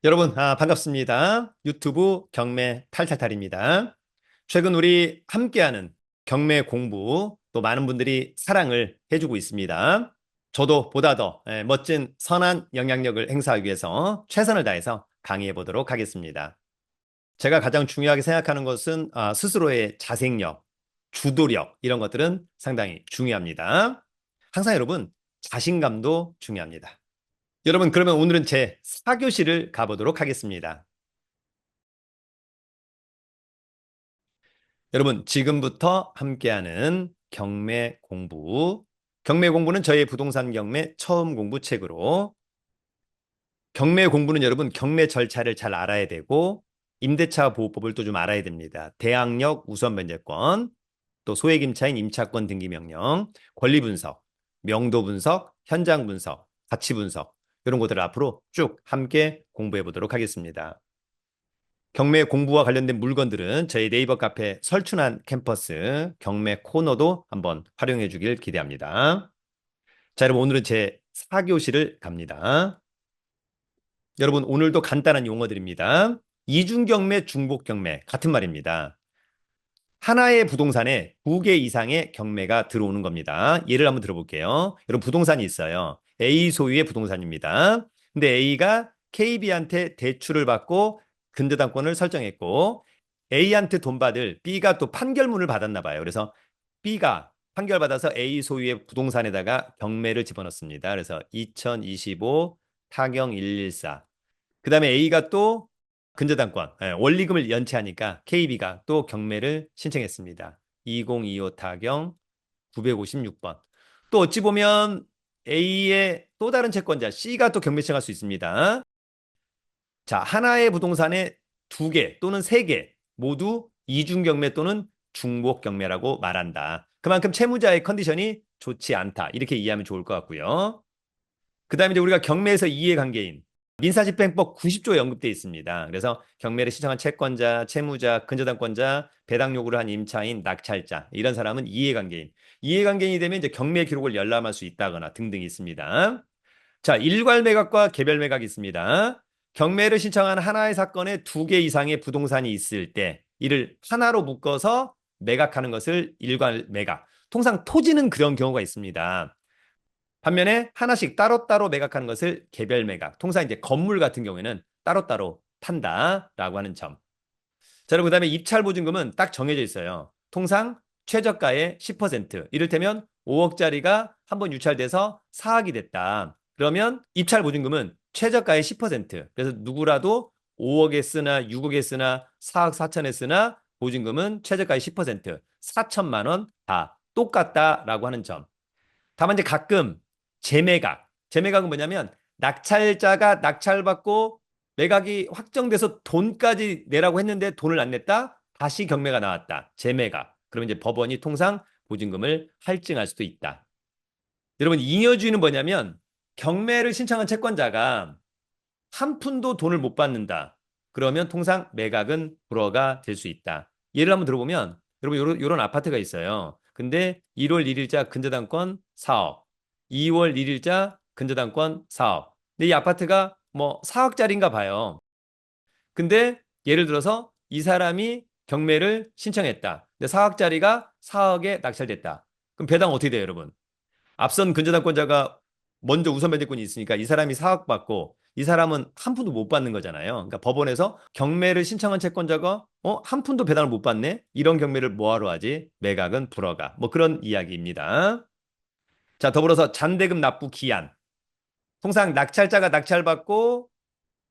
여러분, 반갑습니다. 유튜브 경매 탈탈탈입니다. 최근 우리 함께하는 경매 공부, 또 많은 분들이 사랑을 해주고 있습니다. 저도 보다 더 멋진 선한 영향력을 행사하기 위해서 최선을 다해서 강의해 보도록 하겠습니다. 제가 가장 중요하게 생각하는 것은 스스로의 자생력, 주도력, 이런 것들은 상당히 중요합니다. 항상 여러분, 자신감도 중요합니다. 여러분, 그러면 오늘은 제 4교시를 가보도록 하겠습니다. 여러분, 지금부터 함께하는 경매 공부. 경매 공부는 저의 부동산 경매 처음 공부 책으로, 경매 공부는 여러분, 경매 절차를 잘 알아야 되고, 임대차 보호법을 또 좀 알아야 됩니다. 대항력 우선 면제권, 또 소액 임차인 임차권 등기 명령, 권리 분석, 명도 분석, 현장 분석, 가치 분석, 이런 것들을 앞으로 쭉 함께 공부해 보도록 하겠습니다. 경매 공부와 관련된 물건들은 저희 네이버 카페 설춘한 캠퍼스 경매 코너도 한번 활용해 주길 기대합니다. 자, 여러분, 오늘은 제 4교시를 갑니다. 여러분, 오늘도 간단한 용어들입니다. 이중경매, 중복경매 같은 말입니다. 하나의 부동산에 2개 이상의 경매가 들어오는 겁니다. 예를 한번 들어볼게요. 여러분, 부동산이 있어요. A 소유의 부동산입니다. 근데 A가 KB한테 대출을 받고 근저당권을 설정했고, A한테 돈 받을 B가 또 판결문을 받았나 봐요. 그래서 B가 판결받아서 A 소유의 부동산에다가 경매를 집어넣습니다. 그래서 2025 타경 114. 그 다음에 A가 또 근저당권, 원리금을 연체하니까 KB가 또 경매를 신청했습니다. 2025 타경 956번. 또 어찌 보면 A의 또 다른 채권자 C가 또 경매 신청할 수 있습니다. 자, 하나의 부동산에 2개 또는 3개 모두 이중경매 또는 중복경매라고 말한다. 그만큼 채무자의 컨디션이 좋지 않다. 이렇게 이해하면 좋을 것 같고요. 그 다음에 이제 우리가 경매에서 이해관계인 민사집행법 90조에 언급되어 있습니다. 그래서 경매를 신청한 채권자, 채무자, 근저당권자, 배당 요구를 한 임차인, 낙찰자, 이런 사람은 이해관계인. 이해관계인이 되면 이제 경매 기록을 열람할 수 있다거나 등등이 있습니다. 자, 일괄 매각과 개별 매각이 있습니다. 경매를 신청한 하나의 사건에 2개 이상의 부동산이 있을 때 이를 하나로 묶어서 매각하는 것을 일괄 매각. 통상 토지는 그런 경우가 있습니다. 반면에 하나씩 따로따로 매각하는 것을 개별 매각. 통상 이제 건물 같은 경우에는 따로따로 판다라고 하는 점. 자, 그리고 그다음에 입찰 보증금은 딱 정해져 있어요. 통상 최저가의 10%. 이를테면 5억짜리가 한번 유찰돼서 4억이 됐다. 그러면 입찰 보증금은 최저가의 10%. 그래서 누구라도 5억에 쓰나 6억에 쓰나 4억 4천에 쓰나 보증금은 최저가의 10%. 4천만 원 다 똑같다라고 하는 점. 다만 이제 가끔 재매각. 재매각은 뭐냐면 낙찰자가 낙찰받고 매각이 확정돼서 돈까지 내라고 했는데 돈을 안 냈다. 다시 경매가 나왔다. 재매각. 그러면 이제 법원이 통상 보증금을 할증할 수도 있다. 여러분, 잉여주의는 뭐냐면 경매를 신청한 채권자가 한 푼도 돈을 못 받는다. 그러면 통상 매각은 불허가 될 수 있다. 예를 한번 들어보면 여러분, 이런 아파트가 있어요. 근데 1월 1일자 근저당권 4억, 2월 1일자 근저당권 4억. 근데 이 아파트가 뭐 4억짜리인가 봐요. 근데 예를 들어서 이 사람이 경매를 신청했다. 근데 4억짜리가 4억에 낙찰됐다. 그럼 배당 어떻게 돼요, 여러분? 앞선 근저당권자가 먼저 우선 변제권이 있으니까 이 사람이 4억 받고 이 사람은 한 푼도 못 받는 거잖아요. 그러니까 법원에서 경매를 신청한 채권자가 한 푼도 배당을 못 받네? 이런 경매를 뭐하러 하지? 매각은 불허가. 뭐 그런 이야기입니다. 자, 더불어서 잔대금 납부 기한. 통상 낙찰자가 낙찰받고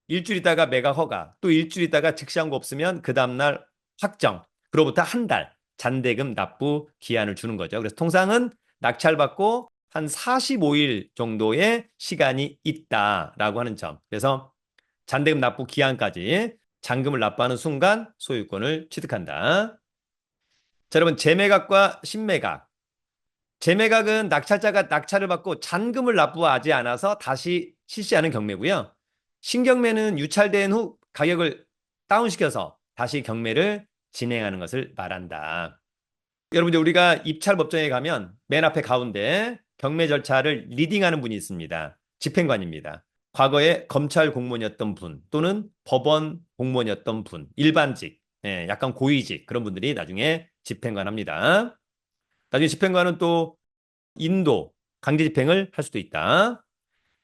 일주일 있다가 매각 허가, 또 일주일 있다가 즉시항고 없으면 그 다음날 확정. 그로부터 한 달 잔대금 납부 기한을 주는 거죠. 그래서 통상은 낙찰받고 한 45일 정도의 시간이 있다라고 하는 점. 그래서 잔대금 납부 기한까지 잔금을 납부하는 순간 소유권을 취득한다. 자, 여러분, 재매각과 신매각. 재매각은 낙찰자가 낙찰을 받고 잔금을 납부하지 않아서 다시 실시하는 경매고요. 신경매는 유찰된 후 가격을 다운시켜서 다시 경매를 진행하는 것을 말한다. 여러분들, 우리가 입찰법정에 가면 맨 앞에 가운데 경매 절차를 리딩하는 분이 있습니다. 집행관입니다. 과거에 검찰 공무원이었던 분 또는 법원 공무원이었던 분, 일반직, 약간 고위직 그런 분들이 나중에 집행관 합니다. 나중에 집행관은 또 인도, 강제 집행을 할 수도 있다.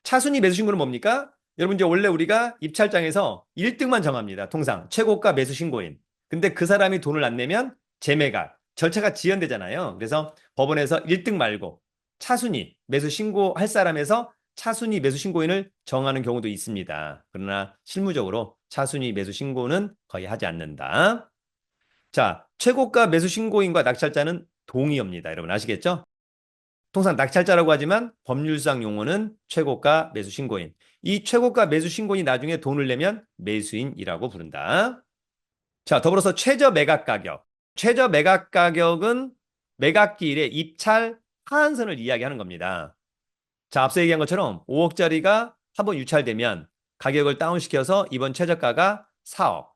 차순위 매수 신고는 뭡니까? 여러분 이제 원래 우리가 입찰장에서 1등만 정합니다. 통상 최고가 매수 신고인. 근데 그 사람이 돈을 안 내면 재매각, 절차가 지연되잖아요. 그래서 법원에서 1등 말고 차순위 매수 신고할 사람에서 차순위 매수 신고인을 정하는 경우도 있습니다. 그러나 실무적으로 차순위 매수 신고는 거의 하지 않는다. 자, 최고가 매수 신고인과 낙찰자는 동의어입니다. 여러분 아시겠죠? 통상 낙찰자라고 하지만 법률상 용어는 최고가 매수 신고인. 이 최고가 매수 신고인이 나중에 돈을 내면 매수인이라고 부른다. 자, 더불어서 최저 매각 가격. 최저 매각 가격은 매각기일의 입찰 하한선을 이야기하는 겁니다. 자, 앞서 얘기한 것처럼 5억짜리가 한번 유찰되면 가격을 다운시켜서 이번 최저가가 4억.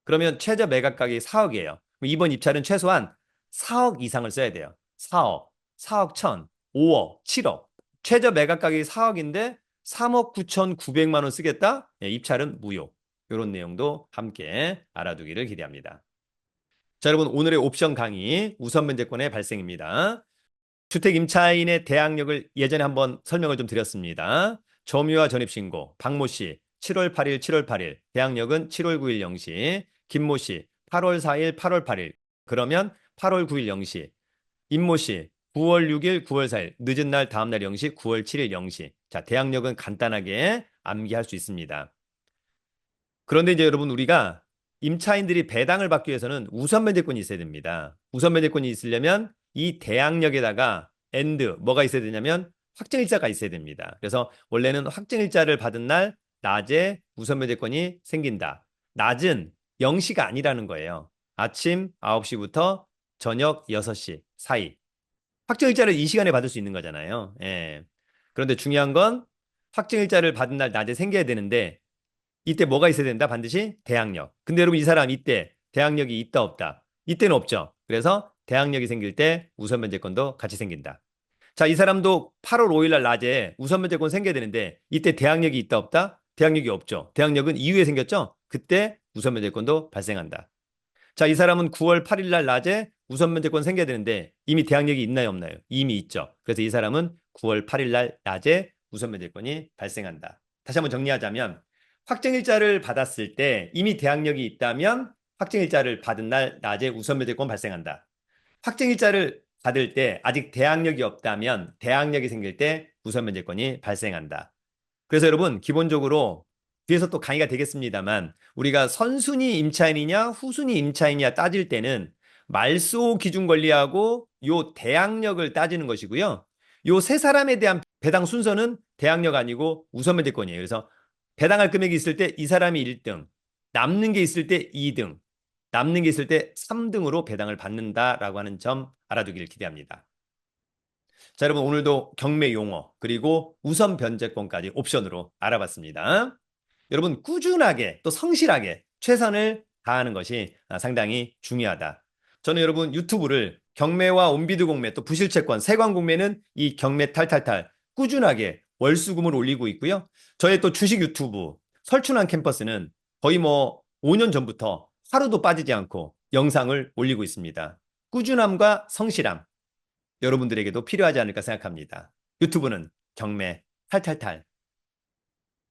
그러면 최저 매각 가격이 4억이에요. 이번 입찰은 최소한 4억 이상을 써야 돼요. 4억, 4억 1천, 5억, 7억. 최저 매각 가격이 4억인데 3억 9,900만 원 쓰겠다? 입찰은 무효. 이런 내용도 함께 알아두기를 기대합니다. 자, 여러분 오늘의 옵션 강의 우선 면제권의 발생입니다. 주택 임차인의 대항력을 예전에 한번 설명을 좀 드렸습니다. 점유와 전입신고, 박모 씨 7월 8일, 7월 8일, 대항력은 7월 9일 0시, 김모 씨 8월 4일, 8월 8일, 그러면 8월 9일 0시, 임모 씨 9월 6일, 9월 4일, 늦은 날 다음 날 0시, 9월 7일 0시. 자, 대항력은 간단하게 암기할 수 있습니다. 그런데 이제 여러분 우리가 임차인들이 배당을 받기 위해서는 우선 면제권이 있어야 됩니다. 우선 면제권이 있으려면 이 대항력에다가 뭐가 있어야 되냐면 확정일자가 있어야 됩니다. 그래서 원래는 확정일자를 받은 날 낮에 우선 면제권이 생긴다. 낮은 0시가 아니라는 거예요. 아침 9시부터 저녁 6시 사이. 확정일자를 이 시간에 받을 수 있는 거잖아요. 예. 그런데 중요한 건 확정일자를 받은 날 낮에 생겨야 되는데 이때 뭐가 있어야 된다? 반드시 대항력. 근데 여러분 이 사람 이때 대항력이 있다 없다? 이때는 없죠. 그래서 대항력이 생길 때 우선 면제권도 같이 생긴다. 자, 이 사람도 8월 5일 날 낮에 우선 면제권 생겨야 되는데 이때 대항력이 있다 없다? 대항력이 없죠. 대항력은 이후에 생겼죠. 그때 우선 면제권도 발생한다. 자, 이 사람은 9월 8일 날 낮에 우선 면제권 생겨야 되는데 이미 대항력이 있나요 없나요? 이미 있죠. 그래서 이 사람은 9월 8일 날 낮에 우선 면제권이 발생한다. 다시 한번 정리하자면 확정일자를 받았을 때 이미 대항력이 있다면 확정일자를 받은 날 낮에 우선 면제권 발생한다. 확정일자를 받을 때 아직 대항력이 없다면 대항력이 생길 때 우선 면제권이 발생한다. 그래서 여러분 기본적으로 뒤에서 또 강의가 되겠습니다만 우리가 선순위 임차인이냐 후순위 임차인이냐 따질 때는 말소 기준 권리하고 요 대항력을 따지는 것이고요. 요 세 사람에 대한 배당 순서는 대항력 아니고 우선 면제권이에요. 그래서 배당할 금액이 있을 때 이 사람이 1등, 남는 게 있을 때 2등, 남는 게 있을 때 3등으로 배당을 받는다라고 하는 점 알아두기를 기대합니다. 자, 여러분 오늘도 경매 용어 그리고 우선 변제권까지 옵션으로 알아봤습니다. 여러분 꾸준하게 또 성실하게 최선을 다하는 것이 상당히 중요하다. 저는 여러분 유튜브를 경매와 온비드 공매 또 부실채권 세관 공매는 이 경매 탈탈탈 꾸준하게 월수금을 올리고 있고요. 저의 또 주식 유튜브 설춘한 캠퍼스는 거의 뭐 5년 전부터 하루도 빠지지 않고 영상을 올리고 있습니다. 꾸준함과 성실함 여러분들에게도 필요하지 않을까 생각합니다. 유튜브는 경매 탈탈탈